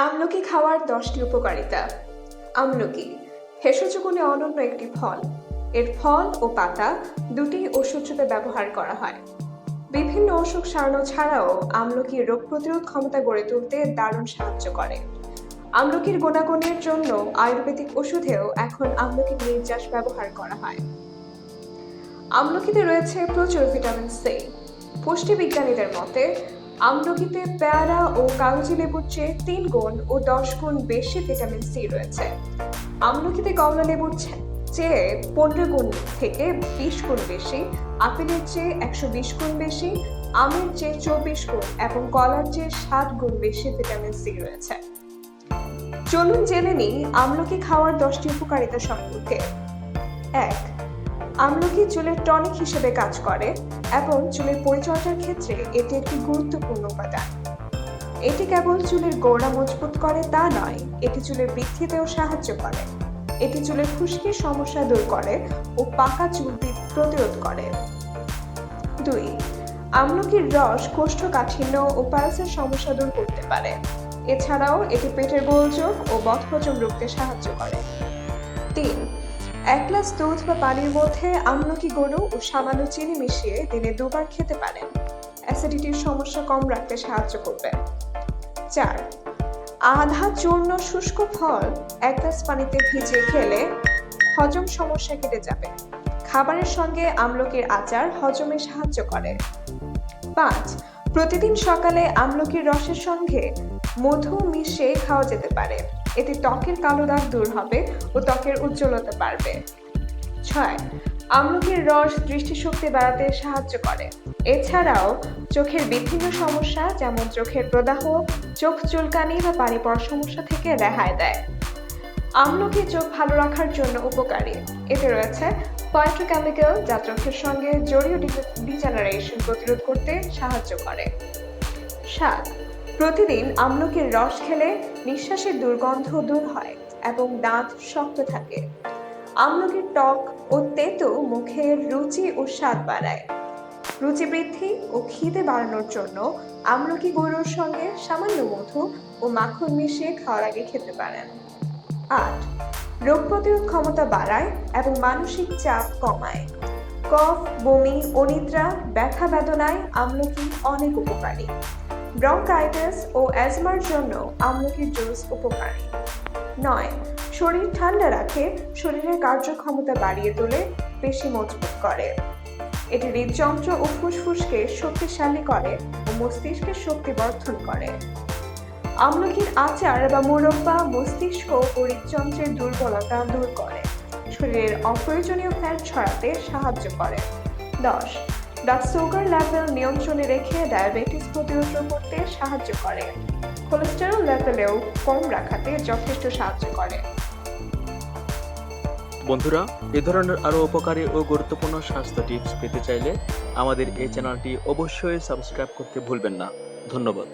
আমলকি খাওয়ার 10টি উপকারিতা। আমলকি ভেষজ গুণে অনন্য একটি ফল। এর ফল ও পাতা দুটি ওষুধরূপে ব্যবহার করা হয়। বিভিন্ন অসুখ সারানো ছাড়াও আমলকি রোগ প্রতিরোধ ক্ষমতা গড়ে তুলতে দারুণ সাহায্য করে। আমলকির গুণাগুণের জন্য আয়ুর্বেদিক ওষুধেও এখন আমলকির নির্যাস ব্যবহার করা হয়। আমলকিতে রয়েছে প্রচুর ভিটামিন সি। পুষ্টিবিজ্ঞানীদের মতে আমলকিতে পেয়ারা ও কাগজি লেবুর চেয়ে 3 গুণ ও 10 গুণ বেশি ভিটামিন সি রয়েছে। আমলকিতে কমলা লেবুর চেয়ে 15 গুণ থেকে 20 গুণ বেশি, আপেলের চেয়ে 120 গুণ বেশি, আমের চেয়ে 24 গুণ এবং কলার চেয়ে 60 গুণ বেশি ভিটামিন সি রয়েছে। চলুন জেনে নিই আমলকি খাওয়ার 10টি উপকারিতা সম্পর্কে। 1. আমলকি চুলের টনিক হিসেবে কাজ করে এবং চুলের পরিচর্যার ক্ষেত্রে এটি একটি গুরুত্বপূর্ণ উপাদান। এটি কেবল চুলের গোড়া মজবুত করে তা নয়, এটি চুলের বৃদ্ধিতেও সাহায্য করে। এটি চুলের খুশকির সমস্যা দূর করে ও পাকা চুল প্রতিরোধ করে। 2. আমলকির রস কোষ্ঠকাঠিন্য ও পাইলসের সমস্যা দূর করতে পারে। এছাড়াও এটি পেটের গোলযোগ ও বদহজম রুখতে সাহায্য করে। 3. 1 গ্লাস দুধ বা পানির মধ্যে আমলকি গুঁড়ো ও সামান্য চিনি মিশিয়ে দিনে 2 বার খেতে পারেন। অ্যাসিডিটির সমস্যা কম রাখতে সাহায্য করবে। 4. আধা চূর্ণ শুষ্ক ফল 1 গ্লাস পানিতে ভিজিয়ে খেলে হজম সমস্যা কেটে যাবে। খাবারের সঙ্গে আমলকির আচার হজমে সাহায্য করে। 5. প্রতিদিন সকালে আমলকির রসের সঙ্গে মধু মিশিয়ে খাওয়া যেতে পারে। এতে ত্বকের কালো দাগ দূর হবে ও ত্বকের উজ্জ্বলতা বাড়বে। 6. আমলকির রস দৃষ্টিশক্তি বাড়াতে সাহায্য করে। এছাড়াও চোখের বিভিন্ন সমস্যা যেমন চোখের প্রদাহ, চোখ চুলকানি বা পানি পড়ার সমস্যা থেকে রেহাই দেয়। আমলকি চোখ ভালো রাখার জন্য উপকারী। এতে রয়েছে ফাইটোকেমিক্যাল যা চোখের সঙ্গে জড়ীয় ডিজেনারেশন প্রতিরোধ করতে সাহায্য করে। 7. প্রতিদিন আমলকির রস খেলে নিঃশ্বাসের দুর্গন্ধ দূর হয় এবং দাঁত শক্ত থাকে। আমলকির টক ও তেতো মুখের রুচি ও স্বাদ বাড়ায়। রুচি বৃদ্ধি ও খিদে বাড়ানোর জন্য আমলকি গুঁড়োর সঙ্গে সামান্য মধু ও মাখন মিশিয়ে খাওয়ার আগে খেতে পারেন। 8. রোগ প্রতিরোধ ক্ষমতা বাড়ায় এবং মানসিক চাপ কমায়। কফ, বমি, অনিদ্রা, ব্যথা বেদনায় আমলকি অনেক উপকারী। ব্রঙ্কাইটিস ও অ্যাজমার জন্য আমলকির জুস উপকারী। 9. শরীর ঠান্ডা রাখে, শরীরের কার্যক্ষমতা বাড়িয়ে তোলে, পেশি মজবুত করে। এটি হৃদযন্ত্র ও ফুসফুসকে শক্তিশালী করে ও মস্তিষ্কের শক্তি বর্ধন করে। আমলকির আচার বা মুরব্বা মস্তিষ্ক ও হৃদযন্ত্রের দুর্বলতা দূর করে। শরীরের অপ্রয়োজনীয় ফ্যাট ছড়াতে সাহায্য করে। 10. ব্লাড সুগার লেভেল নিয়ন্ত্রণে রেখে ডায়াবেটিস প্রতিরোধ করতে সাহায্য করে। কোলেস্টেরল লেভেলেও কম রাখাতে যথেষ্ট সাহায্য করে। বন্ধুরা, এ ধরনের আরো উপকারী ও গুরুত্বপূর্ণ স্বাস্থ্য টিপস পেতে চাইলে আমাদের এই চ্যানেলটি অবশ্যই সাবস্ক্রাইব করতে ভুলবেন না। ধন্যবাদ।